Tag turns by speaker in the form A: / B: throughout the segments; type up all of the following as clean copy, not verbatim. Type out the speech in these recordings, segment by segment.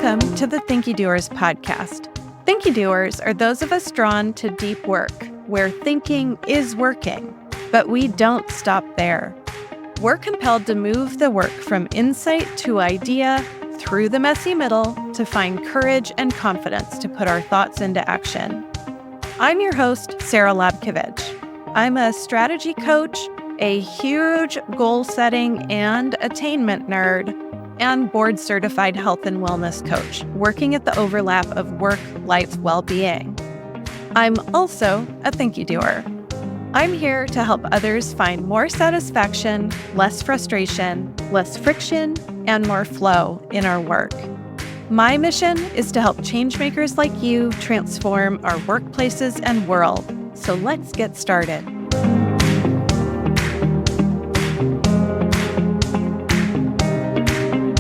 A: Welcome to the Thinkydoers podcast. Thinkydoers are those of us drawn to deep work, where thinking is working, but we don't stop there. We're compelled to move the work from insight to idea through the messy middle to find courage and confidence to put our thoughts into action. I'm your host, Sara Lobkovich. I'm a strategy coach, a huge goal-setting and attainment nerd, and board-certified health and wellness coach, working at the overlap of work-life well-being. I'm also a Thinkydoer. I'm here to help others find more satisfaction, less frustration, less friction, and more flow in our work. My mission is to help changemakers like you transform our workplaces and world. So let's get started.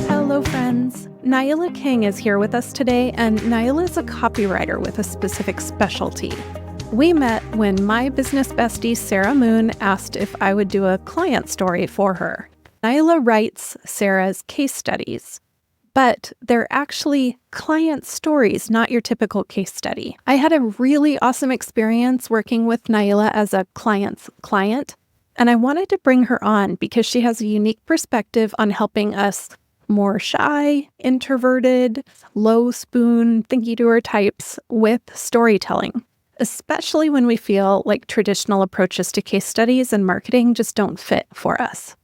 A: Hello, friends. Nailah King is here with us today, and Nailah is a copywriter with a specific specialty. We met when my business bestie, Sara Moon, asked if I would do a client story for her. Nailah writes Sara's case studies, but they're actually client stories, not your typical case study. I had a really awesome experience working with Nailah as a client's client, and I wanted to bring her on because she has a unique perspective on helping us more shy, introverted, low spoon, thinky-doer types with storytelling, especially when we feel like traditional approaches to case studies and marketing just don't fit for us.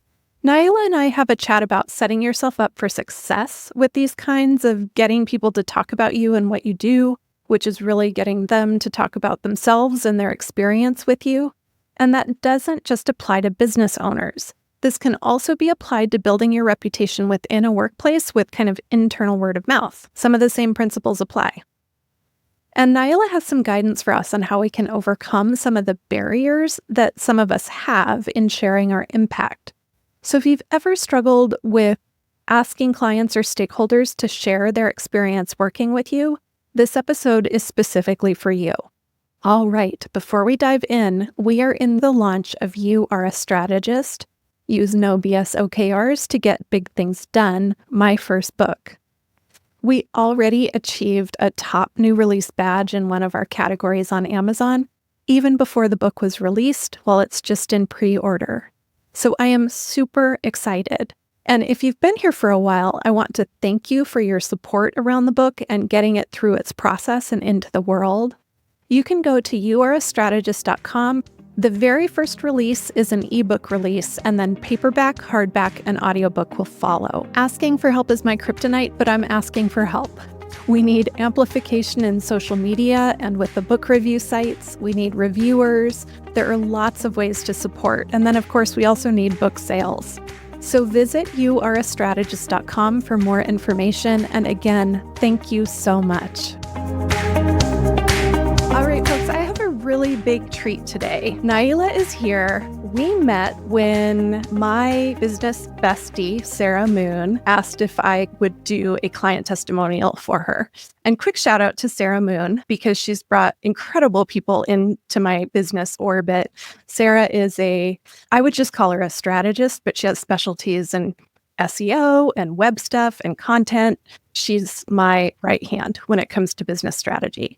A: Nailah and I have a chat about setting yourself up for success with these kinds of getting people to talk about you and what you do, which is really getting them to talk about themselves and their experience with you. And that doesn't just apply to business owners. This can also be applied to building your reputation within a workplace with kind of internal word of mouth. Some of the same principles apply. And Nailah has some guidance for us on how we can overcome some of the barriers that some of us have in sharing our impact. So if you've ever struggled with asking clients or stakeholders to share their experience working with you, this episode is specifically for you. All right, before we dive in, we are in the launch of You Are a Strategist, Use No BS OKRs to Get Big Things Done, my first book. We already achieved a top new release badge in one of our categories on Amazon, even before the book was released, while it's just in pre-order. So I am super excited. And if you've been here for a while, I want to thank you for your support around the book and getting it through its process and into the world. You can go to youareastrategist.com. The very first release is an ebook release, and then paperback, hardback, and audiobook will follow. Asking for help is my kryptonite, but I'm asking for help. We need amplification in social media and with the book review sites. We need reviewers. There are lots of ways to support. And then, of course, we also need book sales. So visit youareastrategist.com for more information. And again, thank you so much. All right, folks, I have a really big treat today. Nailah is here. We met when my business bestie, Sara Moon, asked if I would do a client testimonial for her. And quick shout out to Sara Moon because she's brought incredible people into my business orbit. Sara is I would just call her a strategist, but she has specialties in SEO and web stuff and content. She's my right hand when it comes to business strategy.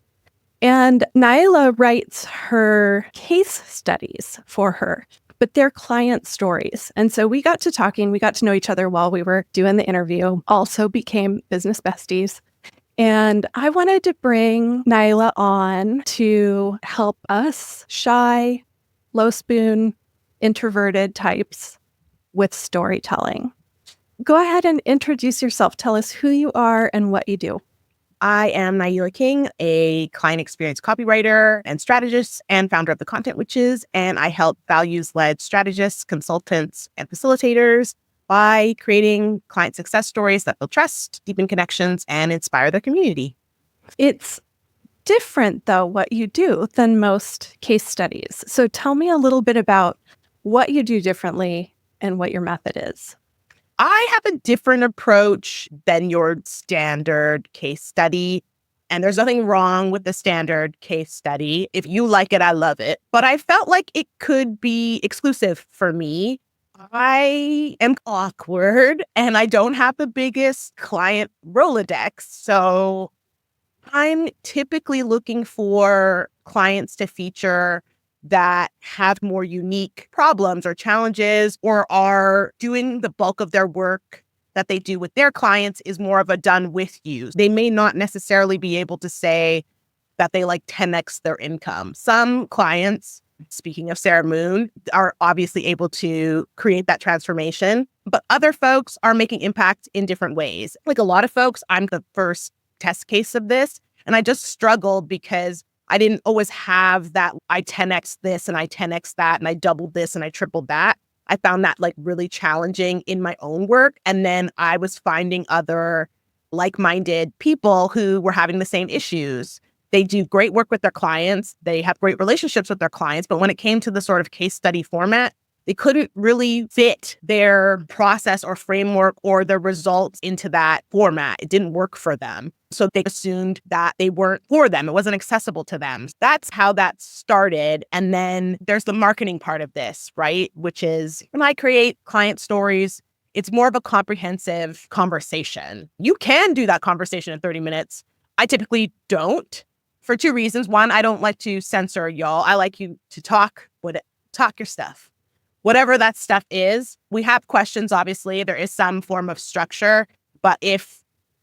A: And Nailah writes her case studies for her, but they're client stories. And so we got to talking, we got to know each other while we were doing the interview, also became business besties. And I wanted to bring Nailah on to help us shy, low spoon, introverted types with storytelling. Go ahead and introduce yourself. Tell us who you are and what you do.
B: I am Nailah King, a client experience copywriter and strategist and founder of The Content Witches, and I help values-led strategists, consultants, and facilitators by creating client success stories that build trust, deepen connections, and inspire their community.
A: It's different, though, what you do than most case studies. So tell me a little bit about what you do differently and what your method is.
B: I have a different approach than your standard case study. And there's nothing wrong with the standard case study. If you like it, I love it. But I felt like it could be exclusive for me. I am awkward and I don't have the biggest client Rolodex. So I'm typically looking for clients to feature that have more unique problems or challenges, or are doing the bulk of their work that they do with their clients is more of a done with you. They may not necessarily be able to say that they like 10x their income. Some clients, speaking of Sarah Moon, are obviously able to create that transformation, but other folks are making impact in different ways. Like a lot of folks, I'm the first test case of this, and I just struggled because I didn't always have that I 10x this and I 10x that and I doubled this and I tripled that. I found that like really challenging in my own work. And then I was finding other like-minded people who were having the same issues. They do great work with their clients. They have great relationships with their clients. But when it came to the sort of case study format, they couldn't really fit their process or framework or their results into that format. It didn't work for them. So they assumed that they weren't for them. It wasn't accessible to them. That's how that started. And then there's the marketing part of this, right? Which is when I create client stories, it's more of a comprehensive conversation. You can do that conversation in 30 minutes. I typically don't, for two reasons. One, I don't like to censor y'all. I like you to talk your stuff. Whatever that stuff is, we have questions, obviously. There is some form of structure. But if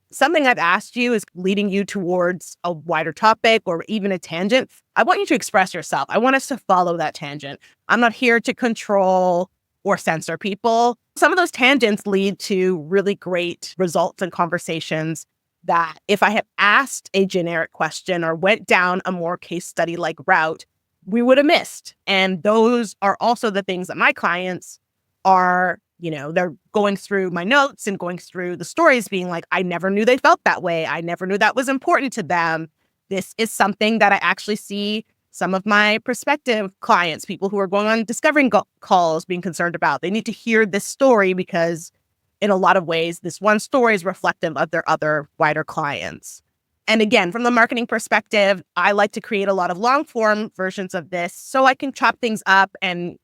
B: something I've asked you is leading you towards a wider topic or even a tangent, I want you to express yourself. I want us to follow that tangent. I'm not here to control or censor people. Some of those tangents lead to really great results and conversations that if I had asked a generic question or went down a more case study like route, we would have missed. And those are also the things that my clients are, they're going through my notes and going through the stories being like, I never knew they felt that way. I never knew that was important to them. This is something that I actually see some of my prospective clients, people who are going on discovering calls, being concerned about. They need to hear this story because in a lot of ways, this one story is reflective of their other wider clients. And again, from the marketing perspective, I like to create a lot of long form versions of this so I can chop things up and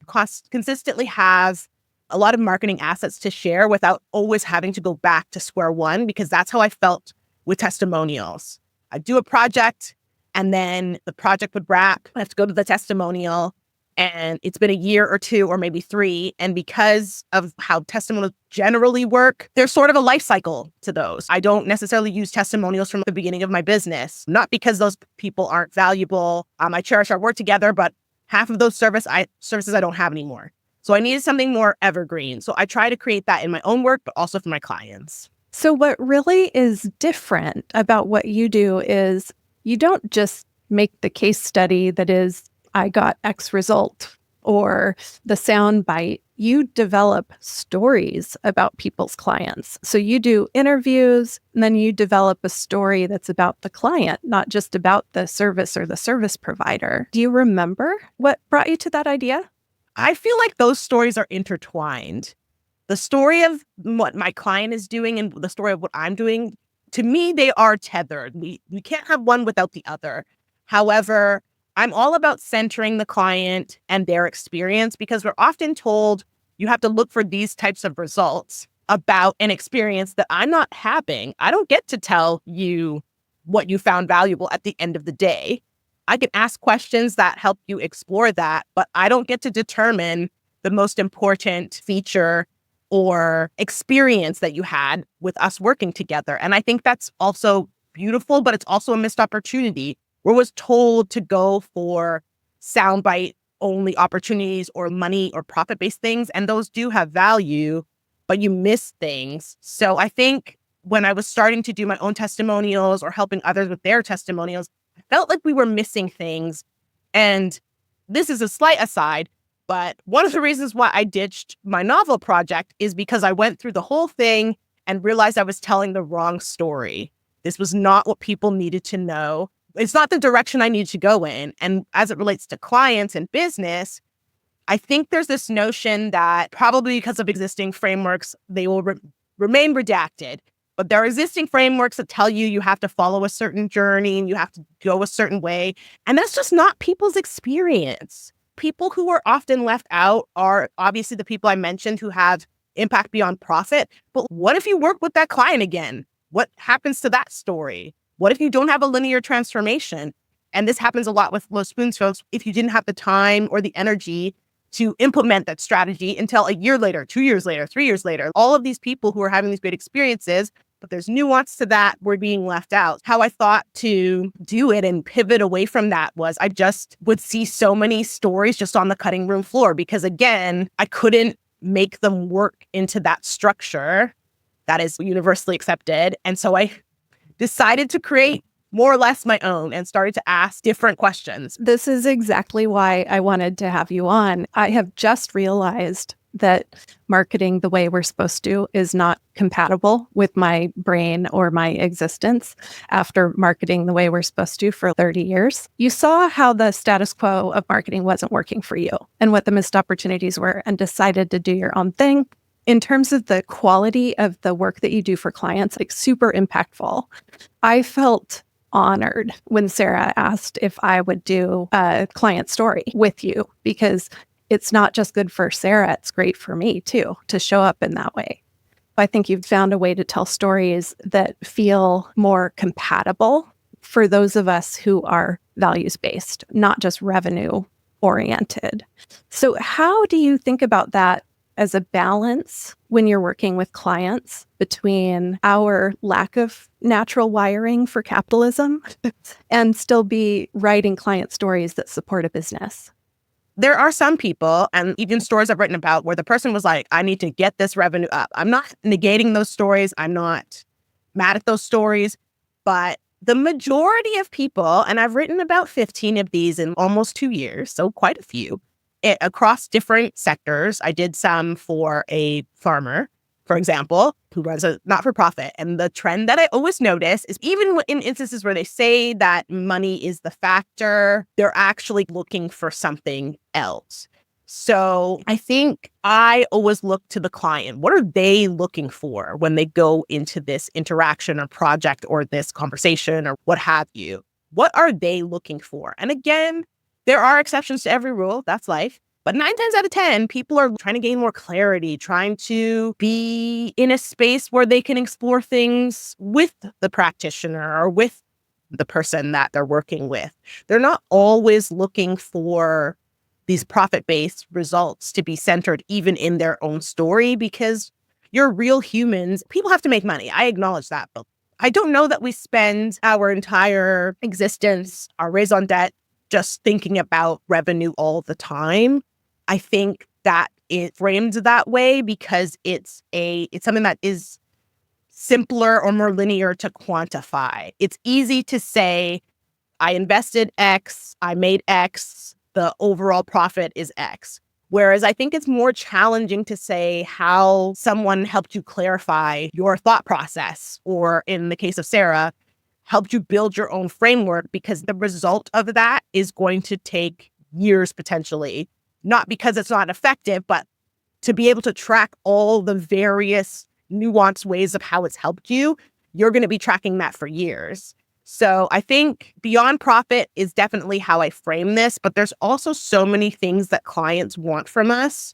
B: consistently have a lot of marketing assets to share without always having to go back to square one, because that's how I felt with testimonials. I'd do a project and then the project would wrap. I have to go to the testimonial. And it's been a year or two or maybe 3. And because of how testimonials generally work, there's sort of a life cycle to those. I don't necessarily use testimonials from the beginning of my business, not because those people aren't valuable. I cherish our work together, but half of those services I don't have anymore. So I needed something more evergreen. So I try to create that in my own work, but also for my clients.
A: So what really is different about what you do is you don't just make the case study that is, I got X result, or the sound bite. You develop stories about people's clients. So you do interviews, and then you develop a story that's about the client, not just about the service or the service provider. Do you remember what brought you to that idea?
B: I feel like those stories are intertwined. The story of what my client is doing and the story of what I'm doing, to me, they are tethered. We can't have one without the other. However, I'm all about centering the client and their experience, because we're often told you have to look for these types of results about an experience that I'm not having. I don't get to tell you what you found valuable at the end of the day. I can ask questions that help you explore that, but I don't get to determine the most important feature or experience that you had with us working together. And I think that's also beautiful, but it's also a missed opportunity. We're always told to go for soundbite only opportunities or money or profit-based things. And those do have value, but you miss things. So I think when I was starting to do my own testimonials or helping others with their testimonials, I felt like we were missing things. And this is a slight aside, but one of the reasons why I ditched my novel project is because I went through the whole thing and realized I was telling the wrong story. This was not what people needed to know. It's not the direction I need to go in. And as it relates to clients and business, I think there's this notion that probably because of existing frameworks, they will remain redacted. But there are existing frameworks that tell you have to follow a certain journey and you have to go a certain way. And that's just not people's experience. people who are often left out are obviously the people I mentioned who have impact beyond profit. But what if you work with that client again? What happens to that story? What if you don't have a linear transformation? And this happens a lot with low spoons folks. If you didn't have the time or the energy to implement that strategy until a year later, 2 years later, 3 years later, all of these people who are having these great experiences, but there's nuance to that, were being left out. How I thought to do it and pivot away from that was I just would see so many stories just on the cutting room floor because, again, I couldn't make them work into that structure that is universally accepted. And so I decided to create more or less my own and started to ask different questions.
A: This is exactly why I wanted to have you on. I have just realized that marketing the way we're supposed to is not compatible with my brain or my existence after marketing the way we're supposed to for 30 years. You saw how the status quo of marketing wasn't working for you and what the missed opportunities were and decided to do your own thing. In terms of the quality of the work that you do for clients, like super impactful. I felt honored when Sara asked if I would do a client story with you because it's not just good for Sara, it's great for me too, to show up in that way. I think you've found a way to tell stories that feel more compatible for those of us who are values-based, not just revenue-oriented. So how do you think about that as a balance when you're working with clients between our lack of natural wiring for capitalism and still be writing client stories that support a business?
B: There are some people, and even stories I've written about, where the person was like, I need to get this revenue up. I'm not negating those stories. I'm not mad at those stories. But the majority of people, and I've written about 15 of these in almost 2 years, so quite a few, across different sectors. I did some for a farmer, for example, who runs a not-for-profit. And the trend that I always notice is even in instances where they say that money is the factor, they're actually looking for something else. So I think I always look to the client. What are they looking for when they go into this interaction or project or this conversation or what have you? What are they looking for? And again, there are exceptions to every rule. That's life. But 9 times out of 10, people are trying to gain more clarity, trying to be in a space where they can explore things with the practitioner or with the person that they're working with. They're not always looking for these profit-based results to be centered even in their own story because you're real humans. People have to make money. I acknowledge that. But I don't know that we spend our entire existence, our raison d'etre, just thinking about revenue all the time. I think that it's framed that way because it's something that is simpler or more linear to quantify. It's easy to say, I invested X, I made X, the overall profit is X. Whereas I think it's more challenging to say how someone helped you clarify your thought process, or in the case of Sara, helped you build your own framework, because the result of that is going to take years potentially, not because it's not effective, but to be able to track all the various nuanced ways of how it's helped you, you're going to be tracking that for years. So I think beyond profit is definitely how I frame this, but there's also so many things that clients want from us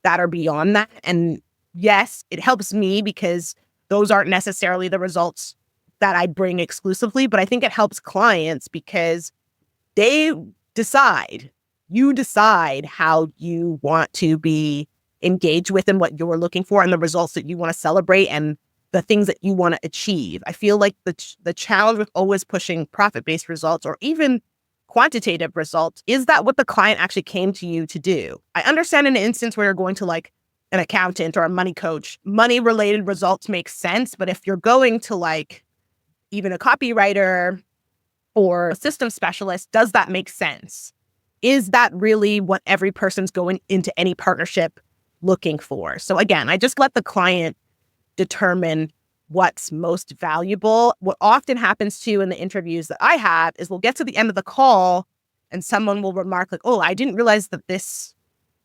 B: that are beyond that. And yes, it helps me because those aren't necessarily the results that I bring exclusively, but I think it helps clients because they decide, you decide how you want to be engaged with and what you're looking for and the results that you want to celebrate and the things that you want to achieve. I feel like the challenge with always pushing profit-based results or even quantitative results is that what the client actually came to you to do. I understand in an instance where you're going to like an accountant or a money coach, money-related results make sense. But if you're going to like even a copywriter or a system specialist, does that make sense? Is that really what every person's going into any partnership looking for? So again, I just let the client determine what's most valuable. What often happens too in the interviews that I have is we'll get to the end of the call and someone will remark like, oh, I didn't realize that this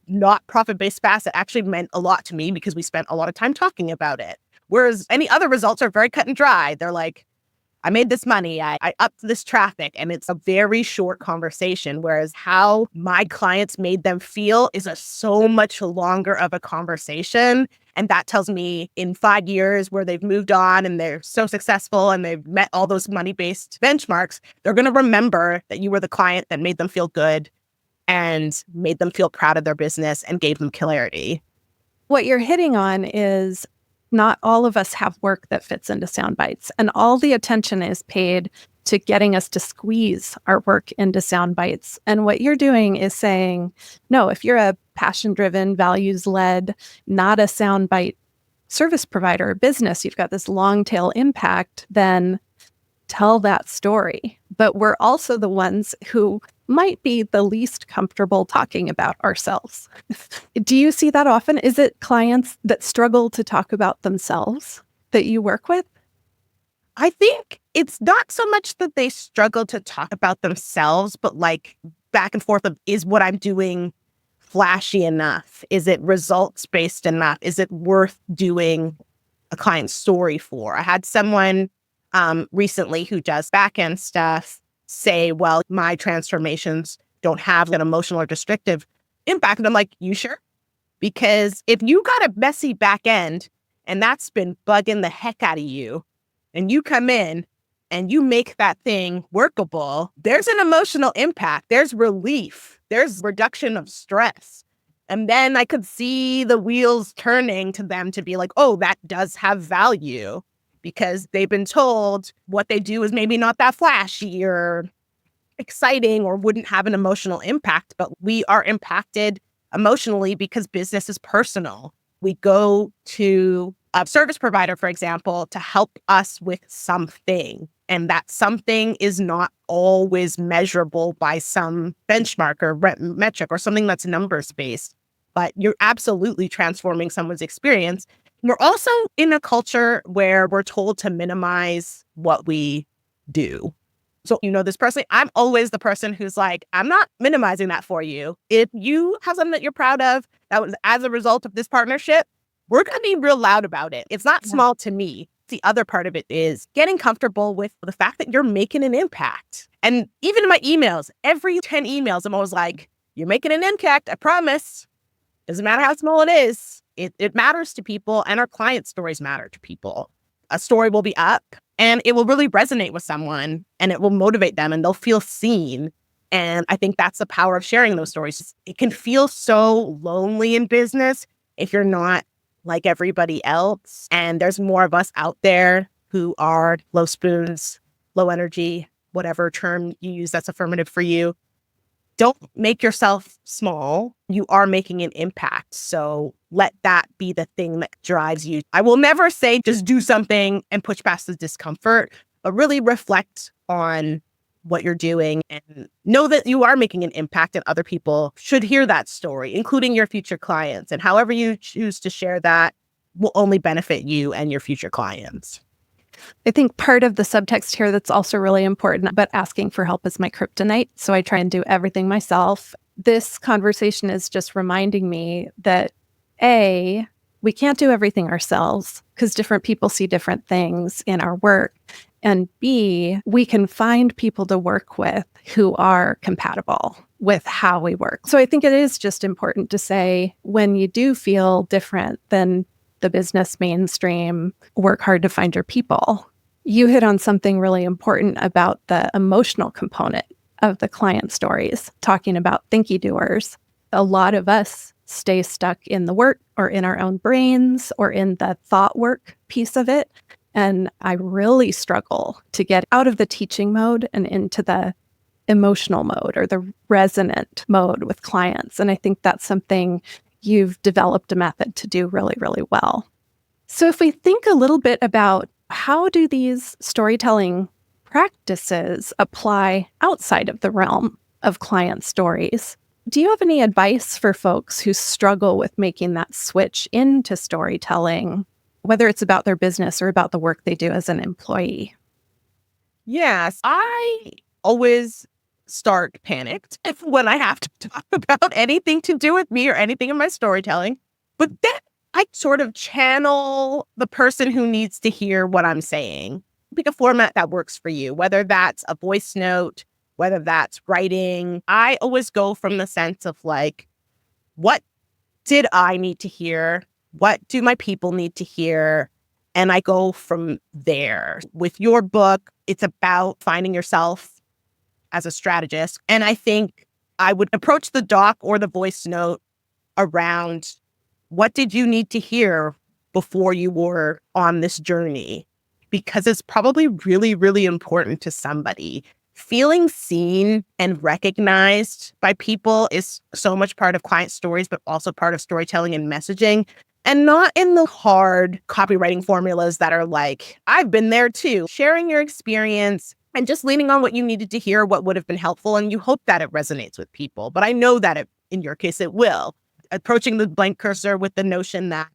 B: not profit-based facet actually meant a lot to me because we spent a lot of time talking about it. Whereas any other results are very cut and dry. They're like, I made this money. I upped this traffic. And it's a very short conversation. Whereas how my clients made them feel is a so much longer of a conversation. And that tells me in 5 years where they've moved on and they're so successful and they've met all those money-based benchmarks, they're going to remember that you were the client that made them feel good and made them feel proud of their business and gave them clarity.
A: What you're hitting on is not all of us have work that fits into sound bites, and all the attention is paid to getting us to squeeze our work into sound bites. And what you're doing is saying, no, if you're a passion-driven, values-led, not a sound bite service provider or business, you've got this long tail impact, then tell that story. But we're also the ones who might be the least comfortable talking about ourselves. Do you see that often? Is it clients that struggle to talk about themselves that you work with?
B: I think it's not so much that they struggle to talk about themselves, but like back and forth of, is what I'm doing flashy enough? Is it results based enough? Is it worth doing a client story for? I had someone recently who does back-end stuff say, well, my transformations don't have an emotional or destructive impact. And I'm like, you sure? Because if you got a messy back end and that's been bugging the heck out of you, and you come in and you make that thing workable, there's an emotional impact. There's relief. There's reduction of stress. And then I could see the wheels turning to them to be like, oh, that does have value, because they've been told what they do is maybe not that flashy or exciting or wouldn't have an emotional impact. But we are impacted emotionally because business is personal. We go to a service provider, for example, to help us with something. And that something is not always measurable by some benchmark or metric or something that's numbers based. But you're absolutely transforming someone's experience. We're also in a culture where we're told to minimize what we do. So, you know this personally, I'm always the person who's like, I'm not minimizing that for you. If you have something that you're proud of that was as a result of this partnership, we're going to be real loud about it. It's not small to me. The other part of it is getting comfortable with the fact that you're making an impact. And even in my emails, every 10 emails, I'm always like, you're making an impact, I promise. Doesn't matter how small it is. It matters to people, and our client stories matter to people. A story will be up and it will really resonate with someone and it will motivate them and they'll feel seen. And I think that's the power of sharing those stories. It can feel so lonely in business if you're not like everybody else. And there's more of us out there who are low spoons, low energy, whatever term you use that's affirmative for you. Don't make yourself small. You are making an impact. So let that be the thing that drives you. I will never say just do something and push past the discomfort, but really reflect on what you're doing and know that you are making an impact and other people should hear that story, including your future clients. And however you choose to share that will only benefit you and your future clients.
A: I think part of the subtext here that's also really important, but asking for help is my kryptonite. So I try and do everything myself. This conversation is just reminding me that A, we can't do everything ourselves because different people see different things in our work. And B, we can find people to work with who are compatible with how we work. So I think it is just important to say, when you do feel different than the business mainstream, work hard to find your people. You hit on something really important about the emotional component of the client stories, talking about Thinkydoers. A lot of us stay stuck in the work or in our own brains or in the thought work piece of it. And I really struggle to get out of the teaching mode and into the emotional mode or the resonant mode with clients. And I think that's something you've developed a method to do really, really well. So if we think a little bit about how do these storytelling practices apply outside of the realm of client stories, do you have any advice for folks who struggle with making that switch into storytelling, whether it's about their business or about the work they do as an employee?
B: Yes, I always start panicked when I have to talk about anything to do with me or anything in my storytelling. But then I sort of channel the person who needs to hear what I'm saying. pick a format that works for you, whether that's a voice note, whether that's writing. I always go from the sense of like, what did I need to hear? What do my people need to hear? And I go from there. With your book, it's about finding yourself as a strategist. And I think I would approach the doc or the voice note around what did you need to hear before you were on this journey? Because it's probably really, really important to somebody. Feeling seen and recognized by people is so much part of client stories, but also part of storytelling and messaging. And not in the hard copywriting formulas that are like, I've been there too. Sharing your experience and just leaning on what you needed to hear, what would have been helpful. And you hope that it resonates with people. But I know that in your case, it will. Approaching the blank cursor with the notion that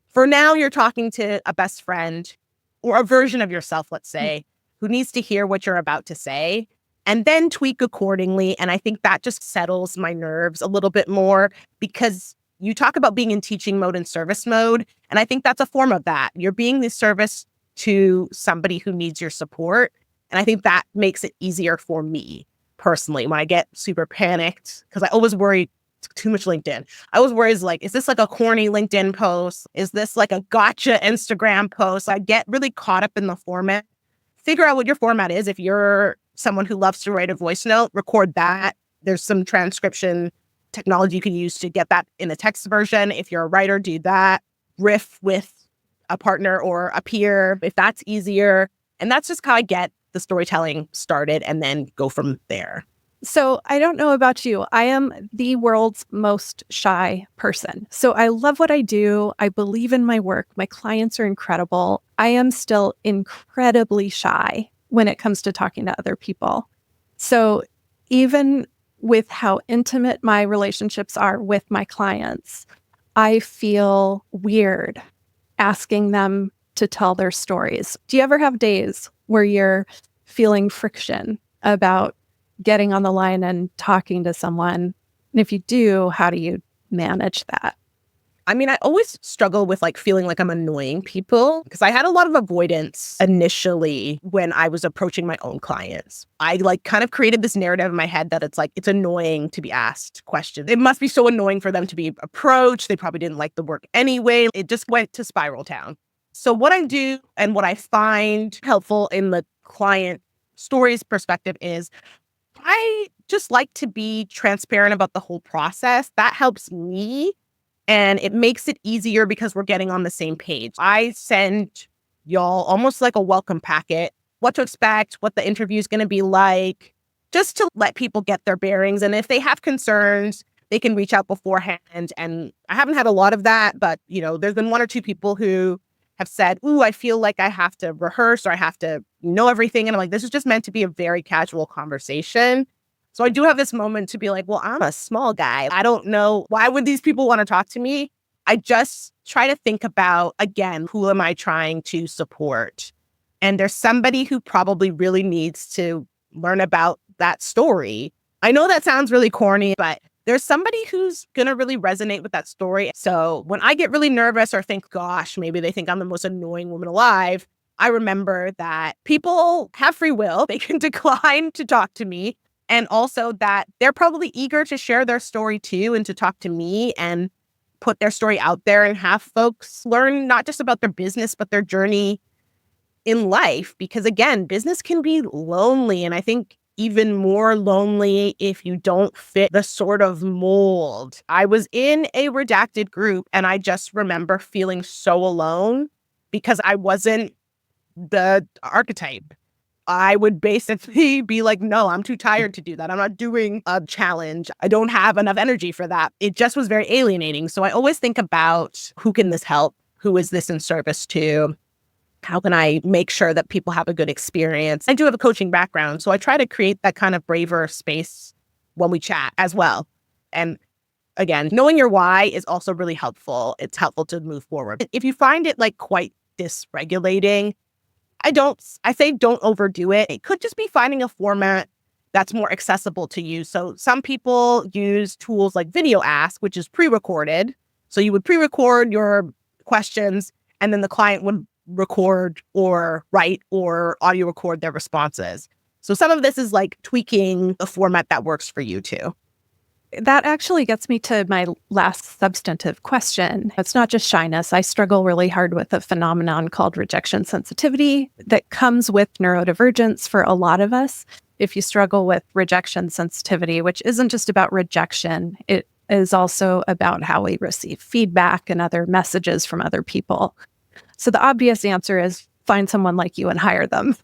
B: for now, you're talking to a best friend or a version of yourself, let's say, who needs to hear what you're about to say, and then tweak accordingly. And I think that just settles my nerves a little bit more, because you talk about being in teaching mode and service mode. And I think that's a form of that. You're being the service to somebody who needs your support. And I think that makes it easier for me personally when I get super panicked, because I always worry too much LinkedIn. I always worry, like, is this like a corny LinkedIn post? Is this like a gotcha Instagram post? I get really caught up in the format. Figure out what your format is. If you're someone who loves to write a voice note, record that. There's some transcription technology you can use to get that in a text version. If you're a writer, do that. Riff with a partner or a peer if that's easier. And that's just how I get the storytelling started and then go from there.
A: So I don't know about you. I am the world's most shy person. So I love what I do. I believe in my work. My clients are incredible. I am still incredibly shy when it comes to talking to other people. So even with how intimate my relationships are with my clients, I feel weird asking them to tell their stories. Do you ever have days where you're feeling friction about getting on the line and talking to someone? And if you do, how do you manage that?
B: I mean, I always struggle with like feeling like I'm annoying people, because I had a lot of avoidance initially when I was approaching my own clients. I like kind of created this narrative in my head that it's like, it's annoying to be asked questions. It must be so annoying for them to be approached. They probably didn't like the work anyway. It just went to spiral town. So what I do and what I find helpful in the client stories perspective is I just like to be transparent about the whole process. That helps me. And it makes it easier because we're getting on the same page. I send y'all almost like a welcome packet, what to expect, what the interview is going to be like, just to let people get their bearings. And if they have concerns, they can reach out beforehand. And I haven't had a lot of that, but there's been one or two people who have said, ooh, I feel like I have to rehearse or I have to know everything. And I'm like, this is just meant to be a very casual conversation. So I do have this moment to be like, well, I'm a small guy. I don't know. Why would these people want to talk to me? I just try to think about, again, who am I trying to support? And there's somebody who probably really needs to learn about that story. I know that sounds really corny, but there's somebody who's going to really resonate with that story. So when I get really nervous or think, gosh, maybe they think I'm the most annoying woman alive, I remember that people have free will. They can decline to talk to me. And also that they're probably eager to share their story too and to talk to me and put their story out there and have folks learn not just about their business, but their journey in life. Because again, business can be lonely. And I think even more lonely if you don't fit the sort of mold. I was in a redacted group and I just remember feeling so alone because I wasn't the archetype. I would basically be like, no, I'm too tired to do that. I'm not doing a challenge. I don't have enough energy for that. It just was very alienating. So I always think about, who can this help? Who is this in service to? How can I make sure that people have a good experience? I do have a coaching background, so I try to create that kind of braver space when we chat as well. And again, knowing your why is also really helpful. It's helpful to move forward. If you find it like quite dysregulating, I say don't overdo it. It could just be finding a format that's more accessible to you. So some people use tools like Video Ask, which is pre-recorded. So you would pre-record your questions and then the client would record or write or audio record their responses. So some of this is like tweaking the format that works for you too.
A: That actually gets me to my last substantive question. It's not just shyness. I struggle really hard with a phenomenon called rejection sensitivity that comes with neurodivergence for a lot of us. If you struggle with rejection sensitivity, which isn't just about rejection, it is also about how we receive feedback and other messages from other people. So the obvious answer is find someone like you and hire them.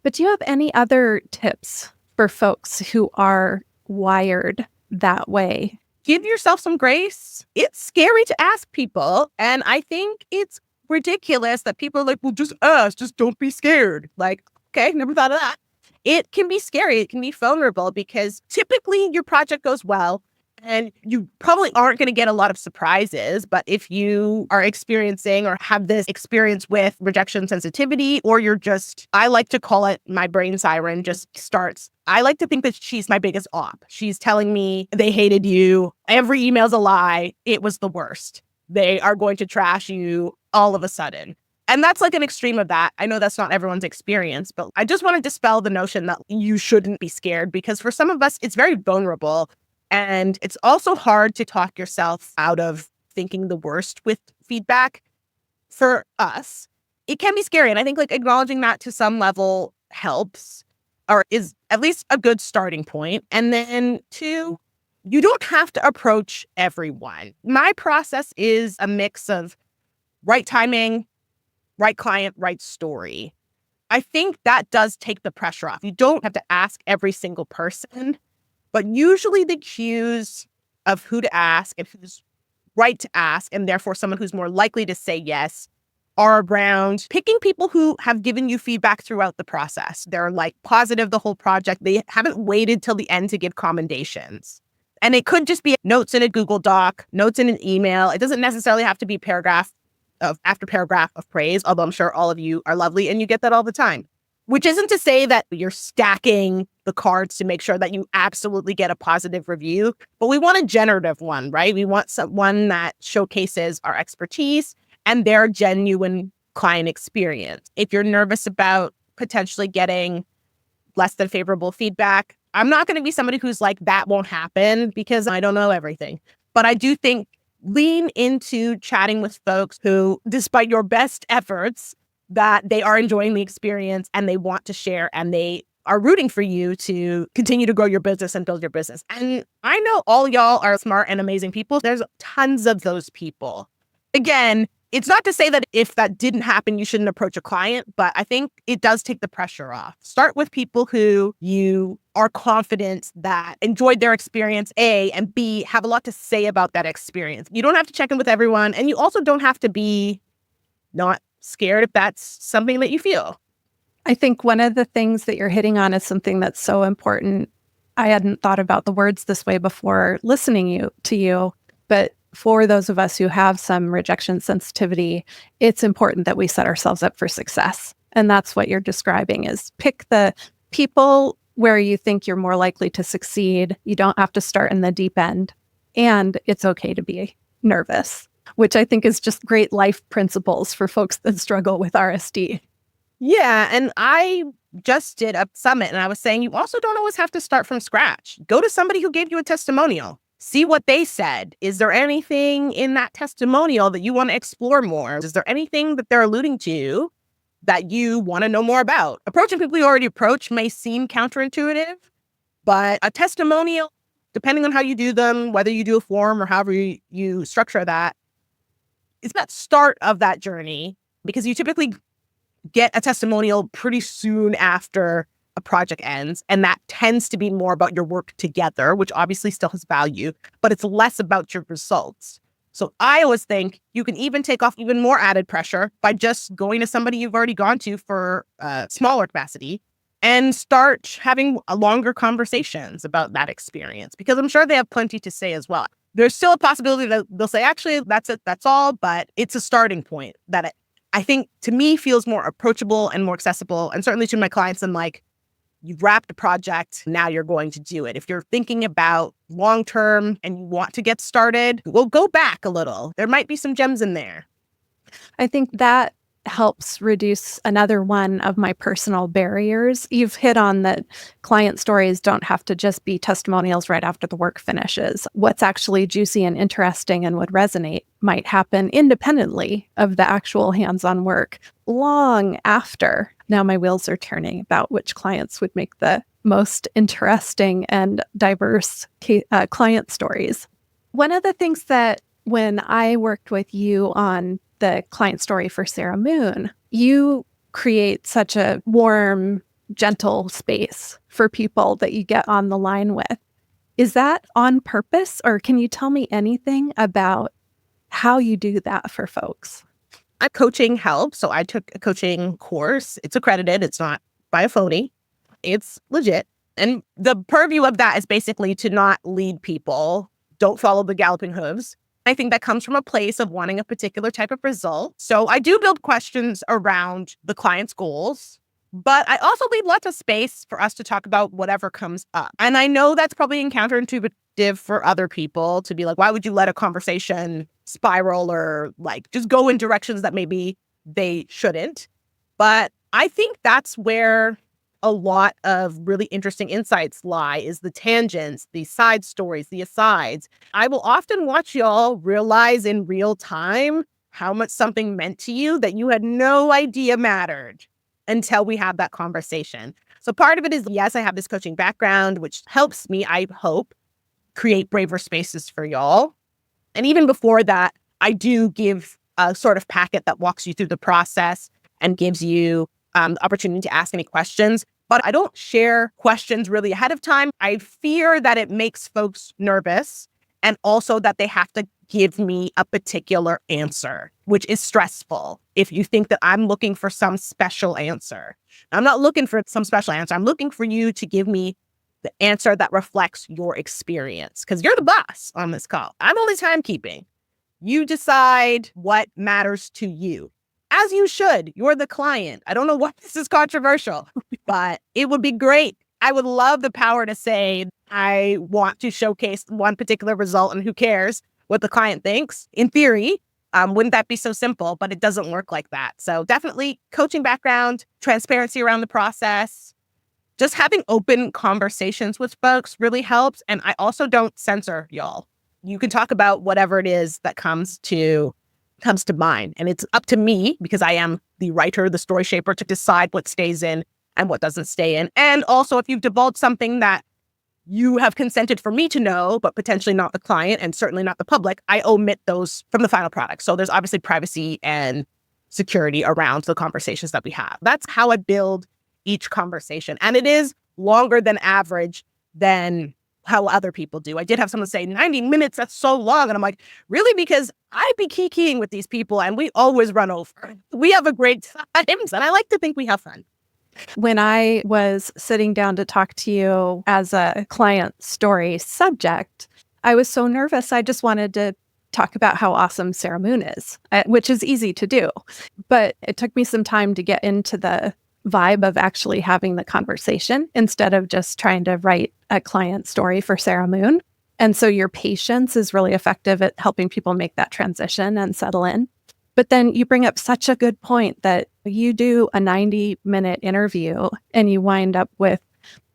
A: But do you have any other tips for folks who are wired that way?
B: Give yourself some grace. It's scary to ask people. And I think it's ridiculous that people are like, well, just ask, just don't be scared. Like, okay, never thought of that. It can be scary. It can be vulnerable because typically your project goes well and you probably aren't going to get a lot of surprises. But if you are experiencing or have this experience with rejection sensitivity, or you're just, I like to call it my brain siren just starts. I like to think that she's my biggest op. She's telling me they hated you. Every email's a lie. It was the worst. They are going to trash you all of a sudden. And that's like an extreme of that. I know that's not everyone's experience, but I just want to dispel the notion that you shouldn't be scared, because for some of us, it's very vulnerable. And it's also hard to talk yourself out of thinking the worst with feedback. For us, it can be scary. And I think like acknowledging that to some level helps, or is at least a good starting point. And then two, you don't have to approach everyone. My process is a mix of right timing, right client, right story. I think that does take the pressure off. You don't have to ask every single person, but usually the cues of who to ask and who's right to ask, and therefore someone who's more likely to say yes, are around picking people who have given you feedback throughout the process. They're like positive the whole project. They haven't waited till the end to give commendations. And it could just be notes in a Google Doc, notes in an email. It doesn't necessarily have to be paragraph after paragraph of praise, although I'm sure all of you are lovely and you get that all the time. Which isn't to say that you're stacking the cards to make sure that you absolutely get a positive review, but we want a generative one, right? We want one that showcases our expertise and their genuine client experience. If you're nervous about potentially getting less than favorable feedback, I'm not going to be somebody who's like, that won't happen because I don't know everything. But I do think lean into chatting with folks who, despite your best efforts, that they are enjoying the experience and they want to share and they are rooting for you to continue to grow your business and build your business. And I know all y'all are smart and amazing people. There's tons of those people. Again, it's not to say that if that didn't happen, you shouldn't approach a client, but I think it does take the pressure off. Start with people who you are confident that enjoyed their experience, A, and B, have a lot to say about that experience. You don't have to check in with everyone, and you also don't have to be not scared if that's something that you feel.
A: I think one of the things that you're hitting on is something that's so important. I hadn't thought about the words this way before listening to you, but for those of us who have some rejection sensitivity, it's important that we set ourselves up for success. And that's what you're describing is pick the people where you think you're more likely to succeed. You don't have to start in the deep end. And it's okay to be nervous, which I think is just great life principles for folks that struggle with RSD.
B: Yeah, and I just did a summit and I was saying you also don't always have to start from scratch. Go to somebody who gave you a testimonial. See what they said. Is there anything in that testimonial that you want to explore more? Is there anything that they're alluding to that you want to know more about? Approaching people you already approach may seem counterintuitive, but a testimonial, depending on how you do them, whether you do a form or however you structure that, is that start of that journey, because you typically get a testimonial pretty soon after a project ends. And that tends to be more about your work together, which obviously still has value, but it's less about your results. So I always think you can even take off even more added pressure by just going to somebody you've already gone to for a smaller capacity and start having longer conversations about that experience, because I'm sure they have plenty to say as well. There's still a possibility that they'll say, actually, that's it, that's all, but it's a starting point that I think to me feels more approachable and more accessible. And certainly to my clients, I'm like, you've wrapped a project, now you're going to do it. If you're thinking about long-term and you want to get started, we'll go back a little. There might be some gems in there.
A: I think that helps reduce another one of my personal barriers. You've hit on that client stories don't have to just be testimonials right after the work finishes. What's actually juicy and interesting and would resonate might happen independently of the actual hands-on work long after. Now my wheels are turning about which clients would make the most interesting and diverse client stories. One of the things that when I worked with you on the client story for Sara Moon, you create such a warm, gentle space for people that you get on the line with. Is that on purpose, or can you tell me anything about how you do that for folks?
B: Coaching helps. So I took a coaching course. It's accredited. It's not by a phony. It's legit. And the purview of that is basically to not lead people. Don't follow the galloping hooves. I think that comes from a place of wanting a particular type of result. So I do build questions around the client's goals, but I also leave lots of space for us to talk about whatever comes up. And I know that's probably counterintuitive for other people to be like, why would you let a conversation spiral or like just go in directions that maybe they shouldn't? But I think that's where a lot of really interesting insights lie, is the tangents, the side stories, the asides. I will often watch y'all realize in real time how much something meant to you that you had no idea mattered until we have that conversation. So part of it is, yes, I have this coaching background, which helps me, I hope, create braver spaces for y'all. And even before that, I do give a sort of packet that walks you through the process and gives you the opportunity to ask any questions. But I don't share questions really ahead of time. I fear that it makes folks nervous, and also that they have to give me a particular answer, which is stressful if you think that I'm looking for some special answer. I'm not looking for some special answer. I'm looking for you to give me the answer that reflects your experience, because you're the boss on this call. I'm only timekeeping. You decide what matters to you. As you should. You're the client. I don't know why this is controversial, but it would be great. I would love the power to say, I want to showcase one particular result and who cares what the client thinks. In theory, wouldn't that be so simple? But it doesn't work like that. So definitely coaching background, transparency around the process, just having open conversations with folks really helps. And I also don't censor y'all. You can talk about whatever it is that comes to mind. And it's up to me, because I am the writer, the story shaper, to decide what stays in and what doesn't stay in. And also, if you've divulged something that you have consented for me to know, but potentially not the client and certainly not the public, I omit those from the final product. So there's obviously privacy and security around the conversations that we have. That's how I build each conversation. And it is longer than average than how other people do. I did have someone say 90 minutes, that's so long. And I'm like, really? Because I be kikiing with these people and we always run over. We have a great time, and I like to think we have fun.
A: When I was sitting down to talk to you as a client story subject, I was so nervous. I just wanted to talk about how awesome Sara Moon is, which is easy to do. But it took me some time to get into the vibe of actually having the conversation instead of just trying to write a client story for Sara Moon. And so your patience is really effective at helping people make that transition and settle in. But then you bring up such a good point that you do a 90-minute interview and you wind up with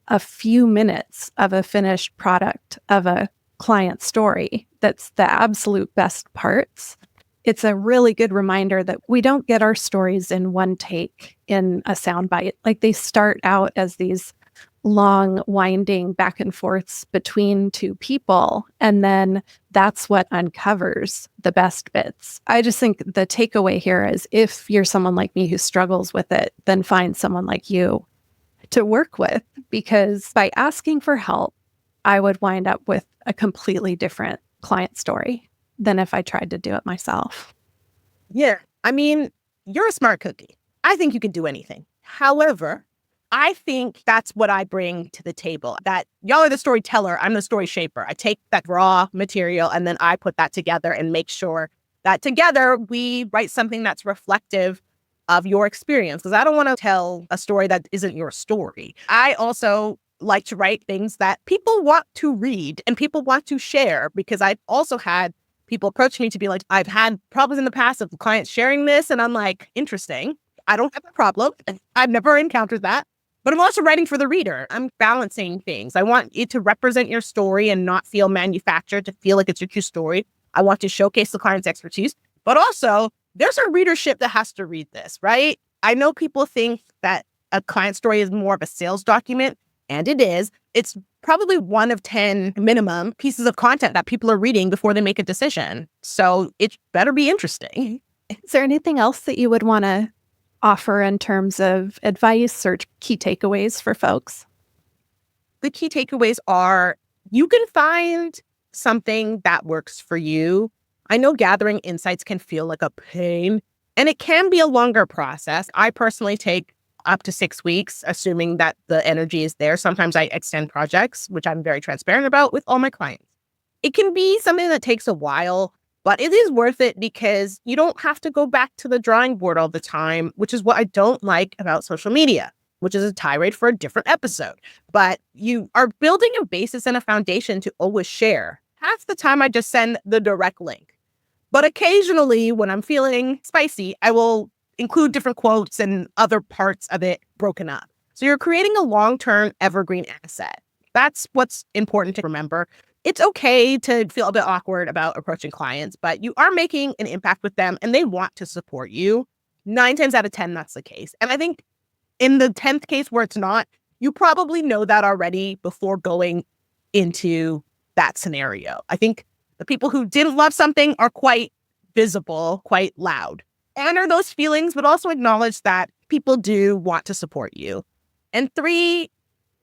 A: a few minutes of a finished product of a client story that's the absolute best parts. It's a really good reminder that we don't get our stories in one take in a soundbite. Like, they start out as these long, winding back and forths between two people, and then that's what uncovers the best bits. I just think the takeaway here is, if you're someone like me who struggles with it, then find someone like you to work with, because by asking for help, I would wind up with a completely different client story than if I tried to do it myself.
B: Yeah. I mean, you're a smart cookie. I think you can do anything. However, I think that's what I bring to the table, that y'all are the storyteller. I'm the story shaper. I take that raw material and then I put that together and make sure that together we write something that's reflective of your experience. Because I don't want to tell a story that isn't your story. I also like to write things that people want to read and people want to share, because I've also had people approach me to be like, I've had problems in the past of clients sharing this. And I'm like, interesting. I don't have a problem. I've never encountered that. But I'm also writing for the reader. I'm balancing things. I want it to represent your story and not feel manufactured, to feel like it's your true story. I want to showcase the client's expertise. But also, there's a readership that has to read this, right? I know people think that a client story is more of a sales document, and it is. It's probably 1 of 10 minimum pieces of content that people are reading before they make a decision. So it better be interesting.
A: Is there anything else that you would want to offer in terms of advice or key takeaways for folks?
B: The key takeaways are you can find something that works for you. I know gathering insights can feel like a pain, and it can be a longer process. I personally take up to 6 weeks, assuming that the energy is there. Sometimes I extend projects, which I'm very transparent about with all my clients. It can be something that takes a while, but it is worth it because you don't have to go back to the drawing board all the time, which is what I don't like about social media, which is a tirade for a different episode. But you are building a basis and a foundation to always share. Half the time I just send the direct link. But occasionally when I'm feeling spicy, I will include different quotes and other parts of it broken up. So you're creating a long-term evergreen asset. That's what's important to remember. It's okay to feel a bit awkward about approaching clients, but you are making an impact with them and they want to support you. 9 times out of 10, that's the case. And I think in the 10th case where it's not, you probably know that already before going into that scenario. I think the people who didn't love something are quite visible, quite loud. Honor those feelings, but also acknowledge that people do want to support you. And 3,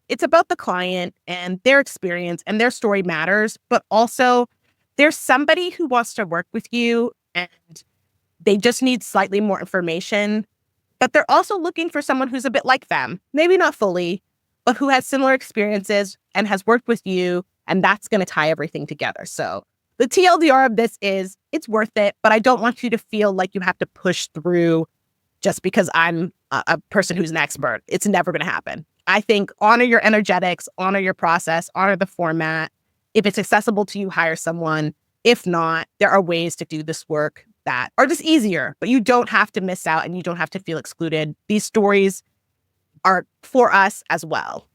B: it's about the client and their experience, and their story matters, but also there's somebody who wants to work with you and they just need slightly more information, but they're also looking for someone who's a bit like them, maybe not fully, but who has similar experiences and has worked with you, and that's going to tie everything together. So the TLDR of this is it's worth it, but I don't want you to feel like you have to push through just because I'm a person who's an expert. It's never going to happen. I think honor your energetics, honor your process, honor the format. If it's accessible to you, hire someone. If not, there are ways to do this work that are just easier, but you don't have to miss out and you don't have to feel excluded. These stories are for us as well.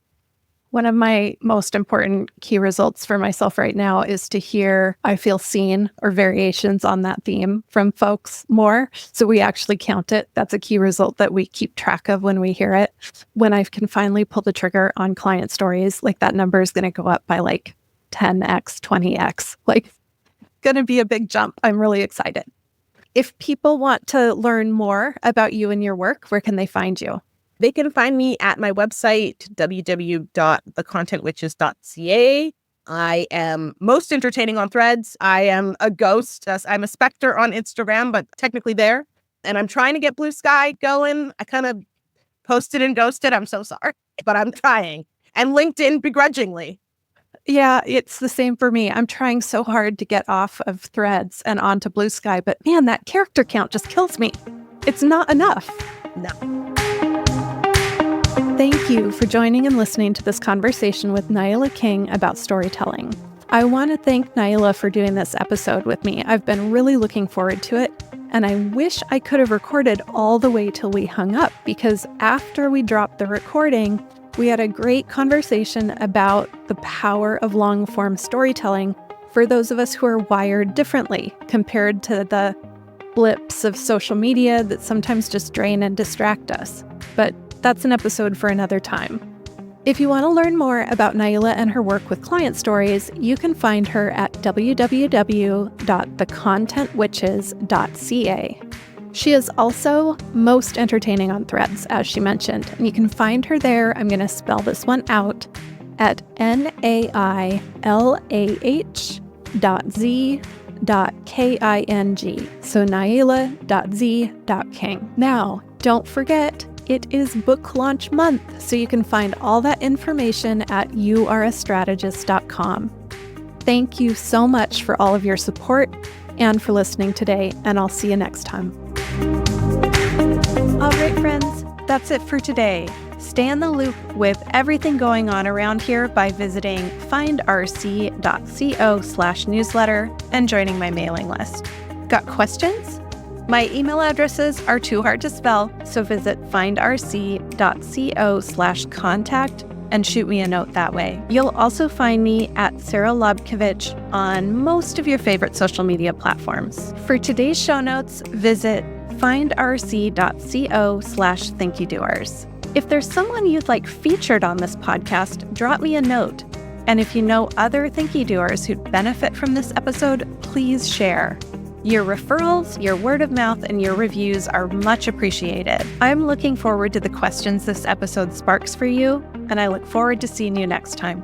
A: One of my most important key results for myself right now is to hear I feel seen or variations on that theme from folks more. So we actually count it. That's a key result that we keep track of when we hear it. When I can finally pull the trigger on client stories, like that number is going to go up by like 10x, 20x, like going to be a big jump. I'm really excited. If people want to learn more about you and your work, where can they find you?
B: They can find me at my website, www.thecontentwitches.ca. I am most entertaining on Threads. I am a ghost. I'm a specter on Instagram, but technically there. And I'm trying to get Blue Sky going. I kind of posted and ghosted. I'm so sorry, but I'm trying. And LinkedIn begrudgingly.
A: Yeah, it's the same for me. I'm trying so hard to get off of Threads and onto Blue Sky, but man, that character count just kills me. It's not enough.
B: No.
A: Thank you for joining and listening to this conversation with Nailah King about storytelling. I want to thank Nailah for doing this episode with me. I've been really looking forward to it, and I wish I could have recorded all the way till we hung up, because after we dropped the recording, we had a great conversation about the power of long-form storytelling for those of us who are wired differently compared to the blips of social media that sometimes just drain and distract us. But that's an episode for another time. If you want to learn more about Nailah and her work with client stories, you can find her at www.thecontentwitches.ca. She is also most entertaining on Threads, as she mentioned, and you can find her there. I'm going to spell this one out at nailah.z.king. So nailah.z.king. Now, don't forget, it is book launch month, so you can find all that information at yourastrategist.com. Thank you so much for all of your support and for listening today, and I'll see you next time. All right, friends, that's it for today. Stay in the loop with everything going on around here by visiting findrc.co/newsletter and joining my mailing list. Got questions? My email addresses are too hard to spell, so visit findrc.co/contact and shoot me a note that way. You'll also find me at Sara Lobkovich on most of your favorite social media platforms. For today's show notes, visit findrc.co/Thinkydoers. If there's someone you'd like featured on this podcast, drop me a note. And if you know other Thinkydoers who'd benefit from this episode, please share. Your referrals, your word of mouth, and your reviews are much appreciated. I'm looking forward to the questions this episode sparks for you, and I look forward to seeing you next time.